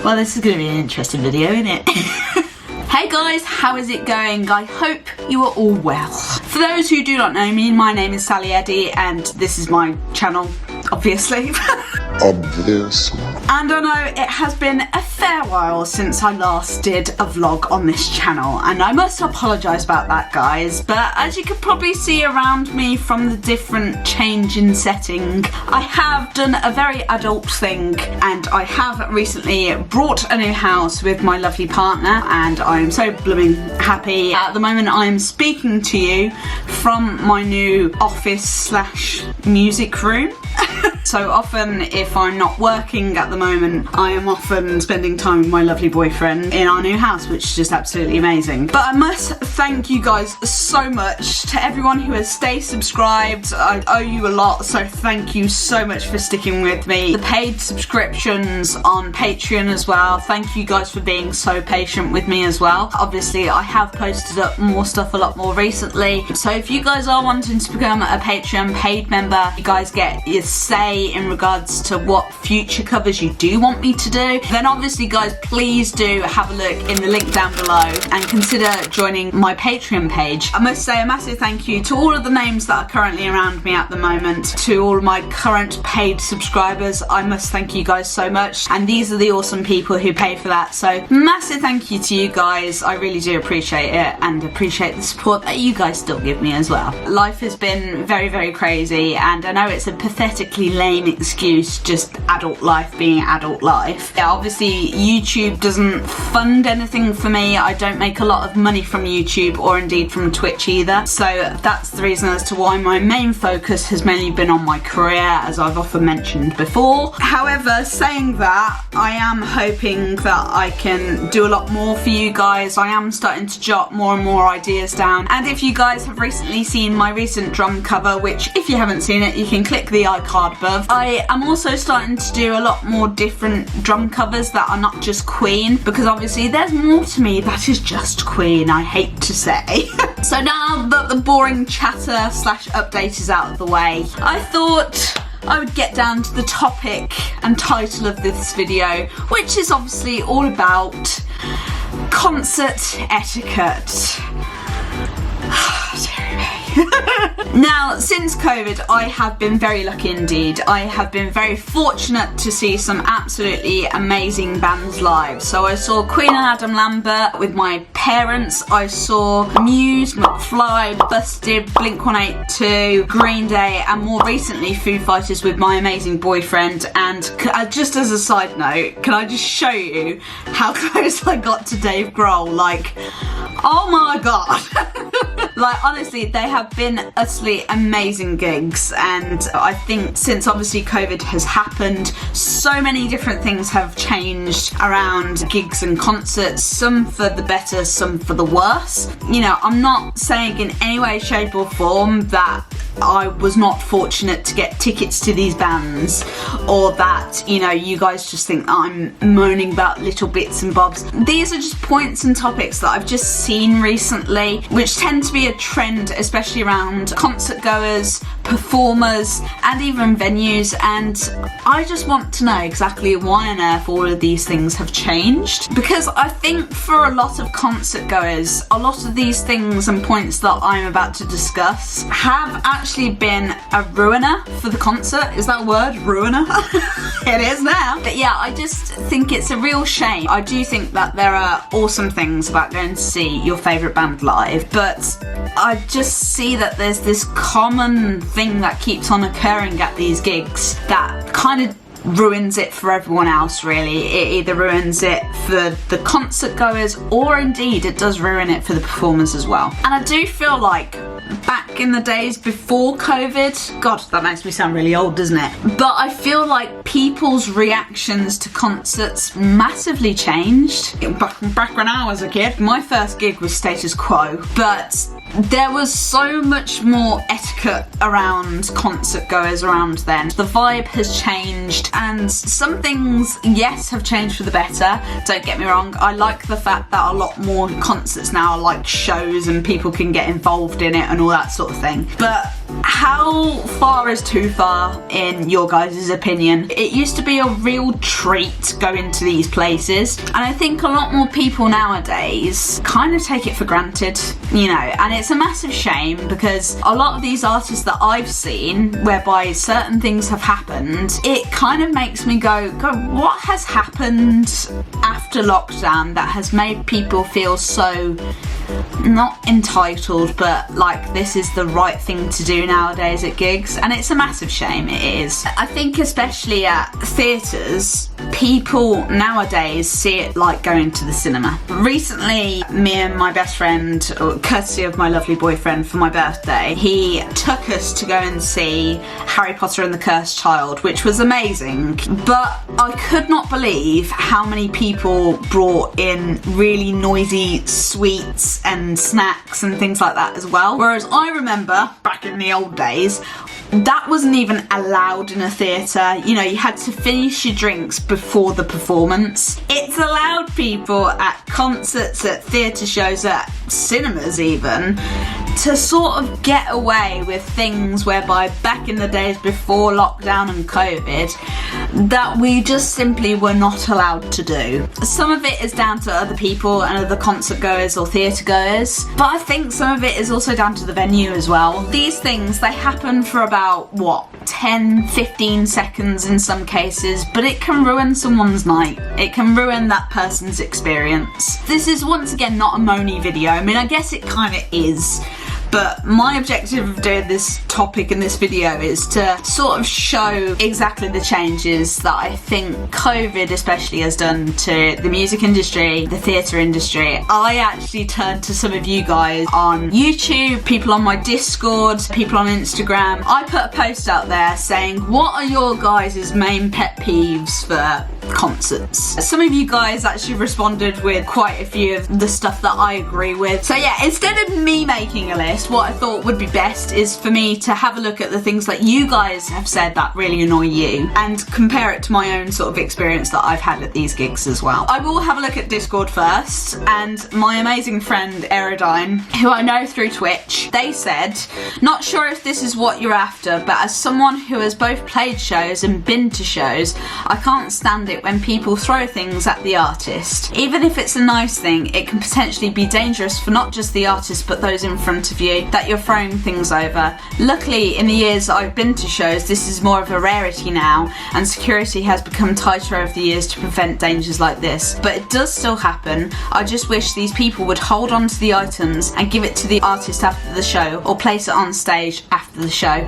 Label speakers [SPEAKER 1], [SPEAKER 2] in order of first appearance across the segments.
[SPEAKER 1] Well, this is going to be an interesting video, isn't it? Hey guys, how is it going? I hope you are all well. For those who do not know me, my name is Sally Eddy and this is my channel, obviously. And I know it has been a fair while since I last did a vlog on this channel, and I must apologise about that, guys, but as you can probably see around me from the different change in setting, I have done a very adult thing, and I have recently bought a new house with my lovely partner, and I'm so blooming happy. At the moment I am speaking to you from my new office slash music room. So often, if I'm not working at the moment, I am often spending time with my lovely boyfriend in our new house, which is just absolutely amazing. But I must thank you guys so much. To everyone who has stayed subscribed, I owe you a lot, so thank you so much for sticking with me. The paid subscriptions on Patreon as well, thank you guys for being so patient with me as well. Obviously, I have posted up more stuff a lot more recently, so if you guys are wanting to become a Patreon paid member, you guys get your say in regards to what future covers you do want me to do, then obviously guys, please do have a look in the link down below and consider joining my Patreon page. I must say a massive thank you to all of the names that are currently around me at the moment, to all of my current paid subscribers. I must thank you guys so much, and these are the awesome people who pay for that, so massive thank you to you guys. I really do appreciate it and appreciate the support that you guys still give me as well. Life has been very, very crazy, and I know it's a pathetically lame excuse, just adult life being adult life. Yeah, obviously YouTube doesn't fund anything for me. I don't make a lot of money from YouTube or indeed from Twitch either, so that's the reason as to why my main focus has mainly been on my career, as I've often mentioned before. However, saying that, I am hoping that I can do a lot more for you guys. I am starting to jot more and more ideas down, and if you guys have recently seen my recent drum cover, which if you haven't seen it, you can click the iCard above, I am also starting to do a lot more different drum covers that are not just Queen, because obviously there's more to me that is just Queen, I hate to say. So now that the boring chatter slash update is out of the way, I thought I would get down to the topic and title of this video, which is obviously all about concert etiquette. Now, since COVID, I have been very lucky indeed. I have been very fortunate to see some absolutely amazing bands live. So I saw Queen and Adam Lambert with my parents. I saw Muse, McFly, Busted, Blink-182, Green Day, and more recently Foo Fighters with my amazing boyfriend. And just as a side note, can I just show you how close I got to Dave Grohl? Like, oh my god. Like, honestly, they have been utterly amazing gigs, and I think since obviously COVID has happened, so many different things have changed around gigs and concerts, some for the better, some for the worse. You know, I'm not saying in any way, shape or form that I was not fortunate to get tickets to these bands, or that, you know, you guys just think that I'm moaning about little bits and bobs. These are just points and topics that I've just seen recently, which tend to be a trend, especially around concert goers, performers, and even venues, and I just want to know exactly why on earth all of these things have changed, because I think for a lot of concert goers, a lot of these things and points that I'm about to discuss have actually been a ruiner for the concert. Is that a word? Ruiner? It is now. But yeah, I just think it's a real shame. I do think that there are awesome things about going to see your favourite band live, but I just see that there's this common thing that keeps on occurring at these gigs that kind of ruins it for everyone else, really. It either ruins it for the concert goers, or indeed it does ruin it for the performers as well. And I do feel like back in the days before COVID, God, that makes me sound really old, doesn't it? But I feel like people's reactions to concerts massively changed. Back when I was a kid, my first gig was Status Quo, but there was so much more etiquette around concert goers around then. The vibe has changed, and some things, yes, have changed for the better. Don't get me wrong, I like the fact that a lot more concerts now are like shows and people can get involved in it and all that sort sort of thing. But how far is too far in your guys' opinion? It used to be a real treat going to these places, and I think a lot more people nowadays kind of take it for granted, you know, and it's a massive shame because a lot of these artists that I've seen whereby certain things have happened, it kind of makes me go, what has happened after lockdown that has made people feel so not entitled, but like this is the right thing to do nowadays at gigs? And it's a massive shame, it is. I think especially at theatres, people nowadays see it like going to the cinema. Recently, me and my best friend, courtesy of my lovely boyfriend, for my birthday, he took us to go and see Harry Potter and the Cursed Child, which was amazing. But I could not believe how many people brought in really noisy sweets and snacks and things like that as well. Whereas I remember back in the old days, that wasn't even allowed in a theatre. You know, you had to finish your drinks before the performance. It's allowed people at concerts, at theatre shows, at cinemas even, to sort of get away with things whereby back in the days before lockdown and COVID, that we just simply were not allowed to do. Some of it is down to other people and other concert goers or theatre goers, but I think some of it is also down to the venue as well. These things, they happen for about, what, 10, 15 seconds in some cases, but it can ruin someone's night. It can ruin that person's experience. This is once again not a moany video. I mean, I guess it kind of is. But my objective of doing this topic in this video is to sort of show exactly the changes that I think COVID especially has done to the music industry, the theatre industry. I actually turned to some of you guys on YouTube, people on my Discord, people on Instagram. I put a post out there saying, what are your guys' main pet peeves for concerts? Some of you guys actually responded with quite a few of the stuff that I agree with. So yeah, instead of me making a list, what I thought would be best is for me to have a look at the things that you guys have said that really annoy you and compare it to my own sort of experience that I've had at these gigs as well. I will have a look at Discord first, and my amazing friend Eddy, who I know through Twitch, they said, not sure if this is what you're after, but as someone who has both played shows and been to shows, I can't stand it when people throw things at the artist. Even if it's a nice thing, it can potentially be dangerous for not just the artist but those in front of you that you're throwing things over. Luckily, in the years I've been to shows, this is more of a rarity now, and security has become tighter over the years to prevent dangers like this. But it does still happen. I just wish these people would hold on to the items and give it to the artist after the show, or place it on stage after the show.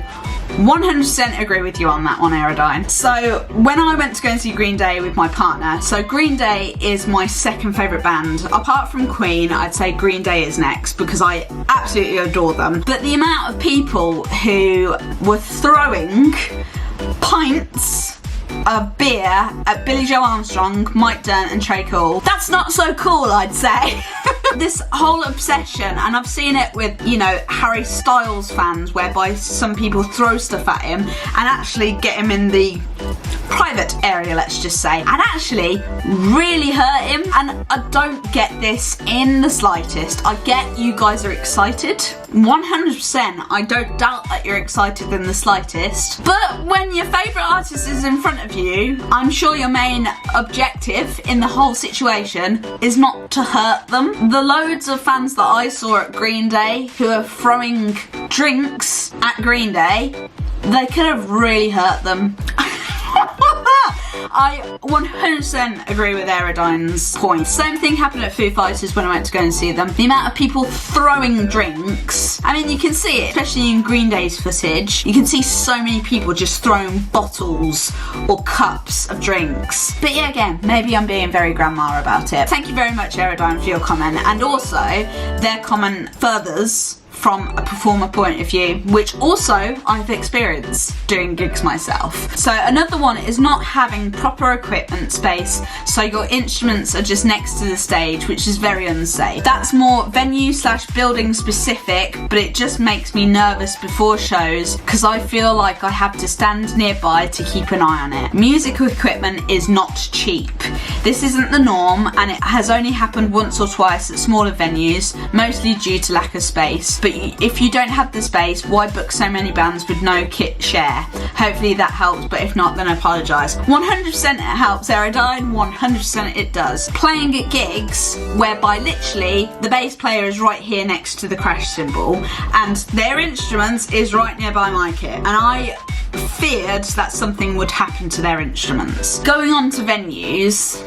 [SPEAKER 1] 100% agree with you on that one, Eddy. So when I went to go and see Green Day with my partner, so Green Day is my second favourite band. Apart from Queen, I'd say Green Day is next because I absolutely adore them. But the amount of people who were throwing pints of beer at Billy Joe Armstrong, Mike Dirnt and Trey Cool, that's not so cool, I'd say. This whole obsession, and I've seen it with, you know, Harry Styles fans, whereby some people throw stuff at him and actually get him in the private area, let's just say, and actually really hurt him. And I don't get this in the slightest. I get you guys are excited, 100%. I don't doubt that you're excited in the slightest. But when your favourite artist is in front of you, I'm sure your main objective in the whole situation is not to hurt them. The loads of fans that I saw at Green Day who are throwing drinks at Green Day, they could have really hurt them. I 100% agree with Eddy's point. Same thing happened at Foo Fighters when I went to go and see them. The amount of people throwing drinks, I mean, you can see it, especially in Green Day's footage. You can see so many people just throwing bottles or cups of drinks. But yeah, again, maybe I'm being very grandma about it. Thank you very much, Eddy, for your comment. And also, their comment furthers from a performer point of view, which also I've experienced doing gigs myself. So another one is not having proper equipment space, so your instruments are just next to the stage, which is very unsafe. That's more venue / building specific, but it just makes me nervous before shows because I feel like I have to stand nearby to keep an eye on it. Musical equipment is not cheap. This isn't the norm, and it has only happened once or twice at smaller venues, mostly due to lack of space. But if you don't have the space, why book so many bands with no kit share? Hopefully that helps, but if not, then I apologise. 100% it helps, Aerodyne, 100% it does. Playing at gigs whereby literally the bass player is right here next to the crash cymbal and their instruments is right nearby my kit, and I feared that something would happen to their instruments. Going on to venues,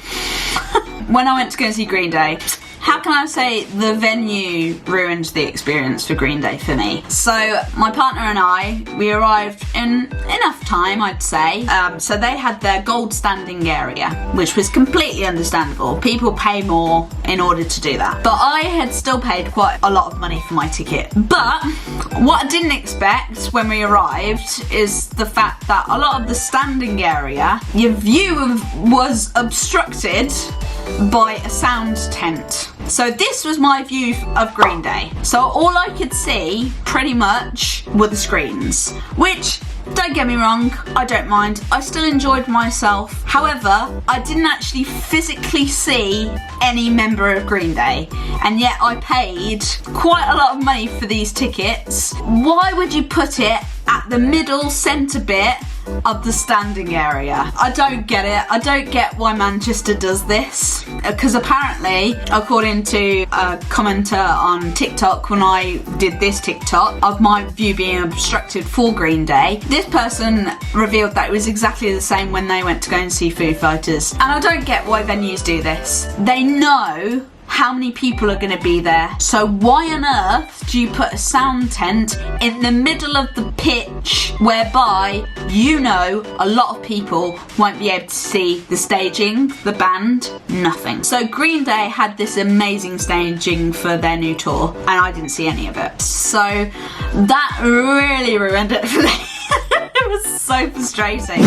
[SPEAKER 1] when I went to go see Green Day, how can I say the venue ruined the experience for Green Day for me? So my partner and I, we arrived in enough time, I'd say. So they had their gold standing area, which was completely understandable. People pay more in order to do that. But I had still paid quite a lot of money for my ticket. But what I didn't expect when we arrived is the fact that a lot of the standing area, your view was obstructed by a sound tent. So this was my view of Green Day. So all I could see pretty much were the screens, which, don't get me wrong, I don't mind. I still enjoyed myself. However, I didn't actually physically see any member of Green Day, and yet I paid quite a lot of money for these tickets. Why would you put it at the middle centre bit of the standing area? I don't get it. I don't get why Manchester does this, because apparently, according to a commenter on TikTok, when I did this TikTok of my view being obstructed for Green Day, this person revealed that it was exactly the same when they went to go and see Foo Fighters. And I don't get why venues do this. They know how many people are going to be there, so why on earth do you put a sound tent in the middle of the pitch whereby you know a lot of people won't be able to see the staging, the band, nothing. So Green Day had this amazing staging for their new tour and I didn't see any of it, so that really ruined it for me. It was so frustrating.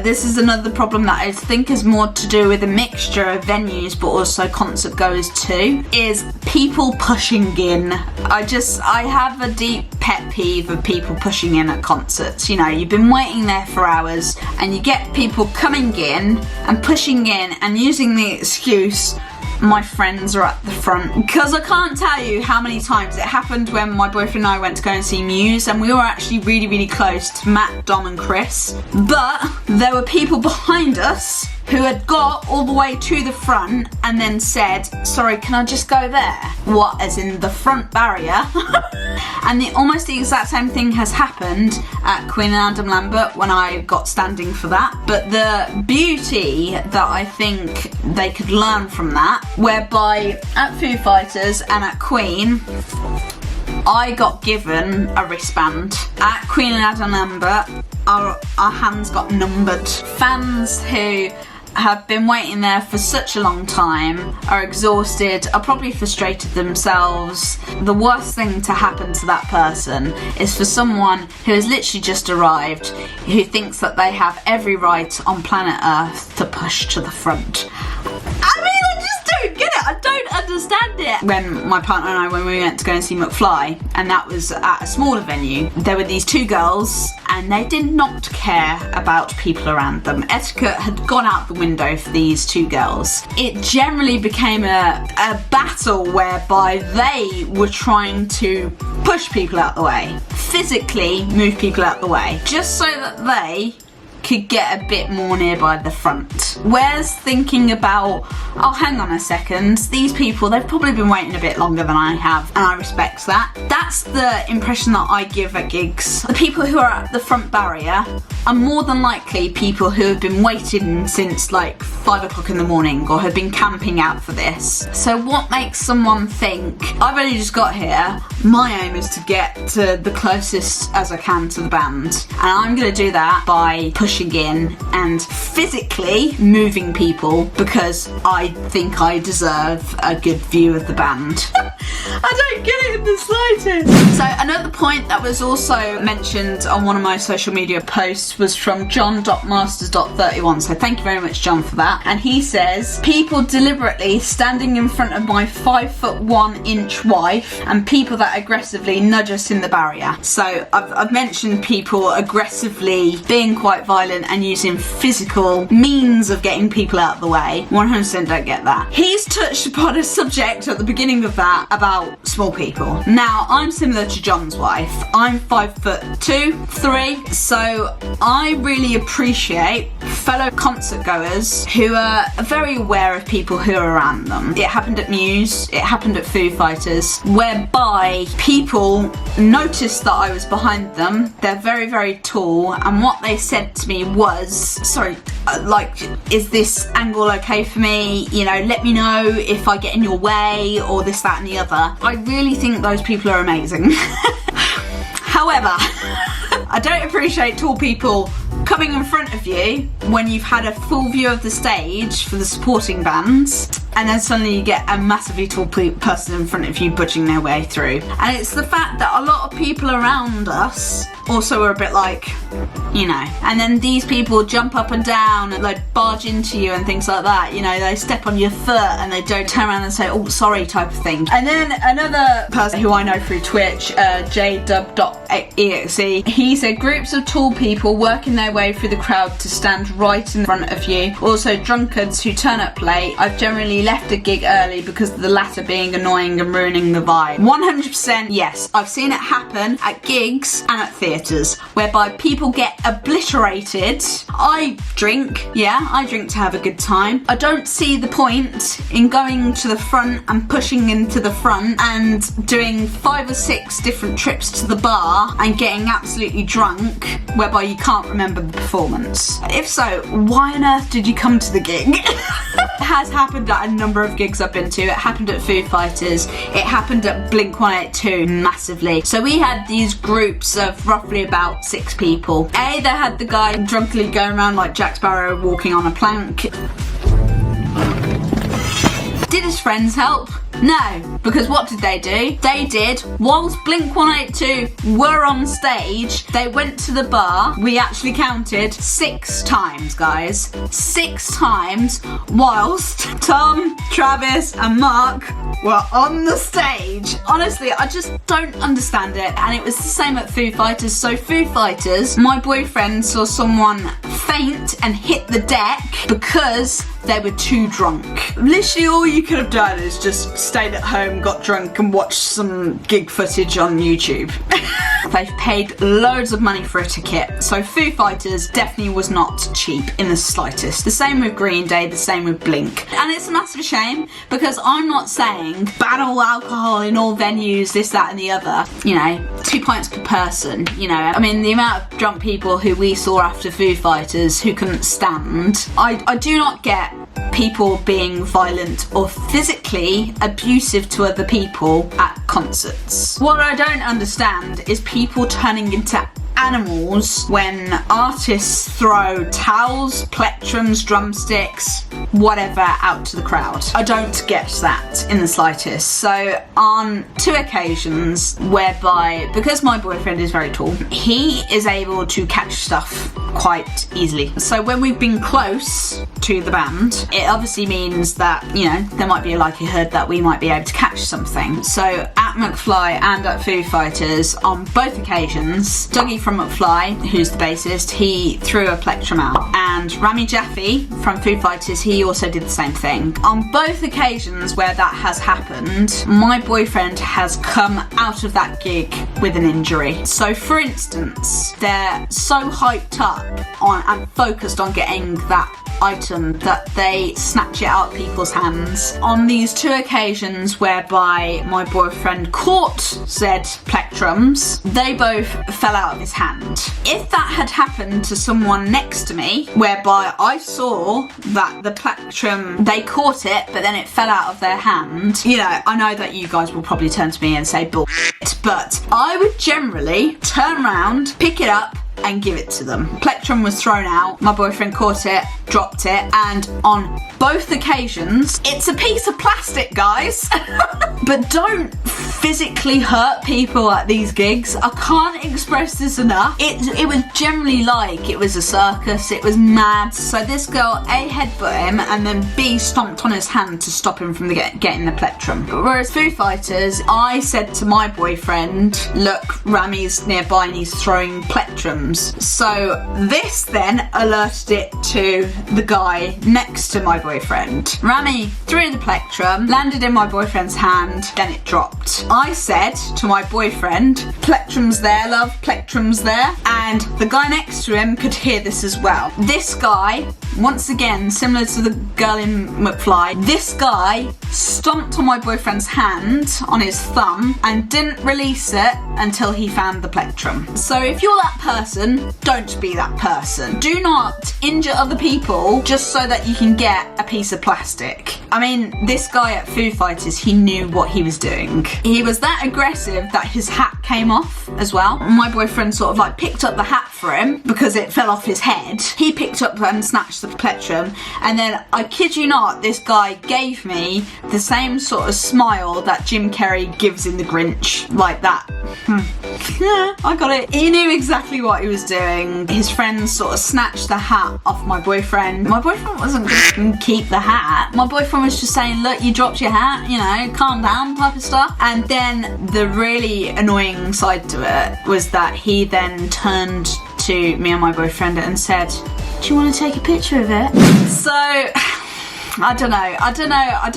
[SPEAKER 1] This is another problem that I think is more to do with a mixture of venues but also concert goers too, is people pushing in. I have a deep pet peeve of people pushing in at concerts. You know, you've been waiting there for hours and you get people coming in and pushing in and using the excuse, my friends are at the front. Because I can't tell you how many times it happened when my boyfriend and I went to go and see Muse, and we were actually really, really close to Matt, Dom and Chris. But there were people behind us who had got all the way to the front and then said, sorry, can I just go there? What, as in the front barrier? And almost the exact same thing has happened at Queen and Adam Lambert when I got standing for that. But the beauty that I think they could learn from that, whereby at Foo Fighters and at Queen, I got given a wristband. At Queen and Adam Lambert, our hands got numbered. Fans who have been waiting there for such a long time, are exhausted, are probably frustrated themselves. The worst thing to happen to that person is for someone who has literally just arrived, who thinks that they have every right on planet Earth to push to the front. I mean, I just don't get it. I don't understand it. When my partner and I, when we went to go and see McFly, and that was at a smaller venue, there were these two girls and they did not care about people around them. Etiquette had gone out the window for these two girls. It generally became a battle whereby they were trying to push people out the way, physically move people out the way, just so that they could get a bit more nearby the front. Where's thinking about, oh, hang on a second, these people, they've probably been waiting a bit longer than I have, and I respect that. That's the impression that I give at gigs. The people who are at the front barrier are more than likely people who have been waiting since like 5 o'clock in the morning or have been camping out for this. So what makes someone think, I've only just got here, my aim is to get to the closest as I can to the band, and I'm going to do that by pushing in and physically moving people because I think I deserve a good view of the band. I don't get it in the slightest. So another point that was also mentioned on one of my social media posts this was from John.masters.31, so thank you very much, John, for that. And he says, people deliberately standing in front of my 5'1" wife and people that aggressively nudge us in the barrier. So I've mentioned people aggressively being quite violent and using physical means of getting people out of the way. 100% don't get that. He's touched upon a subject at the beginning of that about small people. Now, I'm similar to John's wife. I'm 5'2", 3", so I really appreciate fellow concert goers who are very aware of people who are around them. It happened at Muse, it happened at Foo Fighters, whereby people noticed that I was behind them. They're very, very tall, and what they said to me was, sorry, like, is this angle okay for me? You know, let me know if I get in your way, or this, that and the other. I really think those people are amazing. However, I don't appreciate tall people coming in front of you when you've had a full view of the stage for the supporting bands, and then suddenly you get a massively tall person in front of you budging their way through. And it's the fact that a lot of people around us also are a bit like, you know, and then these people jump up and down and like barge into you and things like that. You know, they step on your foot and they don't turn around and say, oh, sorry, type of thing. And then another person who I know through Twitch, jdub.exe, he said groups of tall people working their way through the crowd to stand right in front of you. Also drunkards who turn up late. I've generally left a gig early because of the latter being annoying and ruining the vibe. 100% yes, I've seen it happen at gigs and at theatres whereby people get obliterated. I drink, yeah, I drink to have a good time. I don't see the point in going to the front and pushing into the front and doing 5 or 6 different trips to the bar and getting absolutely drunk whereby you can't remember the performance. If so, why on earth did you come to the gig? It has happened at a number of gigs I've been to. It happened at Foo Fighters. It happened at Blink-182 massively. So we had these groups of roughly about 6 people. They had the guy drunkenly going around like Jack Sparrow walking on a plank. Did his friends help? No, because what did they do? They did, whilst Blink-182 were on stage, they went to the bar. We actually counted 6 times, guys. 6 times whilst Tom, Travis and Mark were on the stage. Honestly, I just don't understand it. And it was the same at Foo Fighters. So Foo Fighters, my boyfriend saw someone faint and hit the deck because they were too drunk. Literally all you could have done is just stayed at home, got drunk and watched some gig footage on YouTube. They've paid loads of money for a ticket, so Foo Fighters definitely was not cheap in the slightest. The same with Green Day, the same with Blink. And it's a massive shame because I'm not saying ban all alcohol in all venues, this, that and the other. You know, 2 pints per person, you know. I mean, the amount of drunk people who we saw after Foo Fighters who couldn't stand. I do not get people being violent or physically abusive to other people at concerts. What I don't understand is people turning into animals when artists throw towels, plectrums, drumsticks, whatever out to the crowd. I don't get that in the slightest. So on 2 occasions whereby, because my boyfriend is very tall, he is able to catch stuff quite easily. So when we've been close to the band, it obviously means that, you know, there might be a likelihood that we might be able to catch something. So at McFly and at Foo Fighters, on both occasions, Dougie from McFly, who's the bassist, he threw a plectrum out. And Rami Jaffe from Foo Fighters, he also did the same thing. On both occasions where that has happened, my boyfriend has come out of that gig with an injury. So for instance, they're so hyped up on and focused on getting that item that they snatch it out of people's hands. On these 2 occasions whereby my boyfriend caught said plectrums, they both fell out of his hand. If that had happened to someone next to me, whereby I saw that the plectrum, they caught it but then it fell out of their hand, you know, I know that you guys will probably turn to me and say bullshit, but I would generally turn around, pick it up and give it to them. Plectrum was thrown out, my boyfriend caught it, dropped it, and on both occasions. It's a piece of plastic, guys. But don't physically hurt people at these gigs. I can't express this enough. It was generally like it was a circus. It was mad. So this girl A, headbutt him, and then B, stomped on his hand to stop him from getting the plectrum. Whereas Foo Fighters, I said to my boyfriend, look, Rami's nearby and he's throwing plectrums. So this then alerted it to the guy next to my boyfriend. Rami threw the plectrum, landed in my boyfriend's hand, then it dropped. I said to my boyfriend, plectrum's there, love, plectrum's there. And the guy next to him could hear this as well. This guy, once again, similar to the girl in McFly, this guy stomped on my boyfriend's hand, on his thumb, and didn't release it until he found the plectrum. So if you're that person, don't be that person. Do not injure other people just so that you can get a piece of plastic. I mean, this guy at Foo Fighters, he knew what he was doing. He was that aggressive that his hat came off as well. My boyfriend sort of like picked up the hat for him because it fell off his head. He picked up and snatched the plectrum, and then, I kid you not, this guy gave me the same sort of smile that Jim Carrey gives in The Grinch, like that. Yeah, I got it. He knew exactly what he was doing. His friends sort of snatched the hat off my boyfriend. My boyfriend wasn't going to keep the hat. My boyfriend was just saying, look, you dropped your hat, you know, calm down type of stuff. And then the really annoying side to it was that he then turned to me and my boyfriend and said, do you want to take a picture of it? So I don't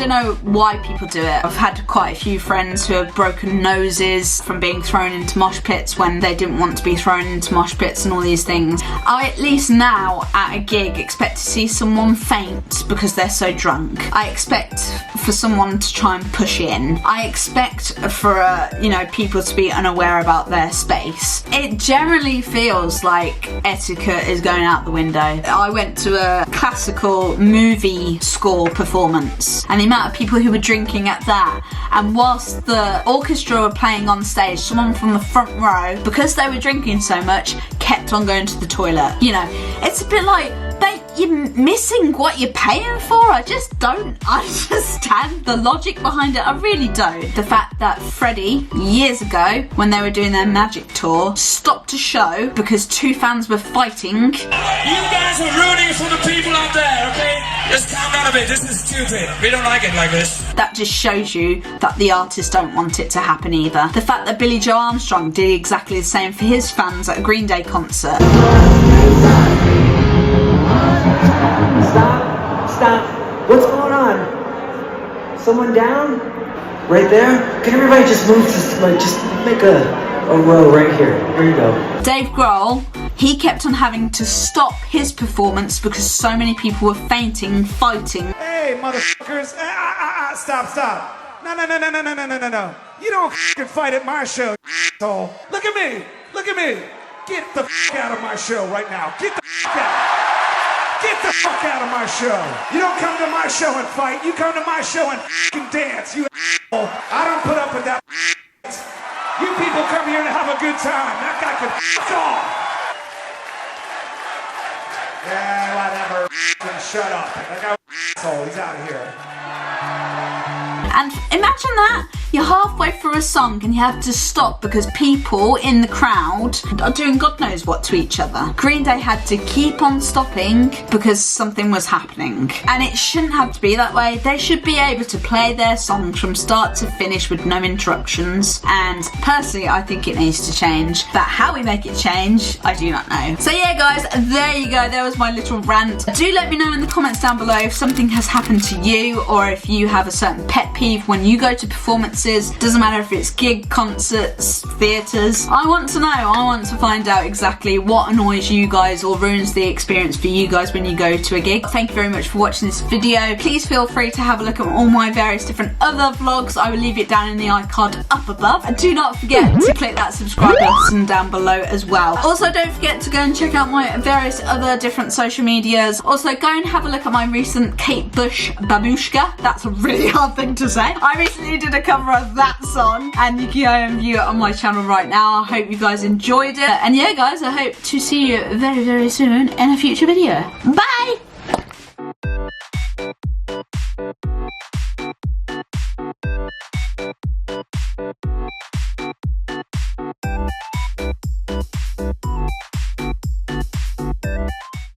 [SPEAKER 1] know why people do it. I've had quite a few friends who have broken noses from being thrown into mosh pits when they didn't want to be thrown into mosh pits and all these things. I, at least now at a gig, expect to see someone faint because they're so drunk. I expect for someone to try and push in. I expect for people to be unaware about their space. It generally feels like etiquette is going out the window. I went to a classical movie score performance, and the amount of people who were drinking at that, and whilst the orchestra were playing on stage, someone from the front row, because they were drinking so much, kept on going to the toilet. You know, it's a bit like, but you're missing what you're paying for. I just don't understand the logic behind it. I really don't. The fact that Freddie, years ago, when they were doing their Magic tour, stopped a show because two fans were fighting.
[SPEAKER 2] You guys are ruining it for the people out there, okay? Just calm down a bit. This is stupid. We don't like it like this.
[SPEAKER 1] That just shows you that the artists don't want it to happen either. The fact that Billy Joe Armstrong did exactly the same for his fans at a Green Day concert.
[SPEAKER 3] Stop. What's going on? Someone down? Right there? Can everybody just move to, just make a row right here. Here you go.
[SPEAKER 1] Dave Grohl, he kept on having to stop his performance because so many people were fainting, fighting.
[SPEAKER 4] Hey, motherfuckers. Stop. No. You don't f***ing fight at my show, asshole. Look at me. Get the f*** out of my show right now. Get the f*** out. Get the fuck out of my show. You don't come to my show and fight. You come to my show and f***ing dance, you asshole. I don't put up with that shit. You people come here to have a good time. That guy can f*** off. Yeah, whatever. F***ing shut up. That guy asshole. He's out of here.
[SPEAKER 1] And imagine that. You're halfway through a song and you have to stop because people in the crowd are doing God knows what to each other. Green Day had to keep on stopping because something was happening. And it shouldn't have to be that way. They should be able to play their songs from start to finish with no interruptions. And personally, I think it needs to change. But how we make it change, I do not know. So yeah, guys, there you go. There was my little rant. Do let me know in the comments down below if something has happened to you or if you have a certain pet peeve when you go to performances. Doesn't matter if it's gig, concerts, theatres. I want to know. I want to find out exactly what annoys you guys or ruins the experience for you guys when you go to a gig. Thank you very much for watching this video. Please feel free to have a look at all my various different other vlogs. I will leave it down in the iCard up above. And do not forget to click that subscribe button down below as well. Also, don't forget to go and check out my various other different social medias. Also, go and have a look at my recent Kate Bush Babushka. That's a really hard thing to say. I recently did a cover of that song and you can go and view it on my channel right now. I hope you guys enjoyed it. And yeah, guys, I hope to see you very, very soon in a future video. Bye!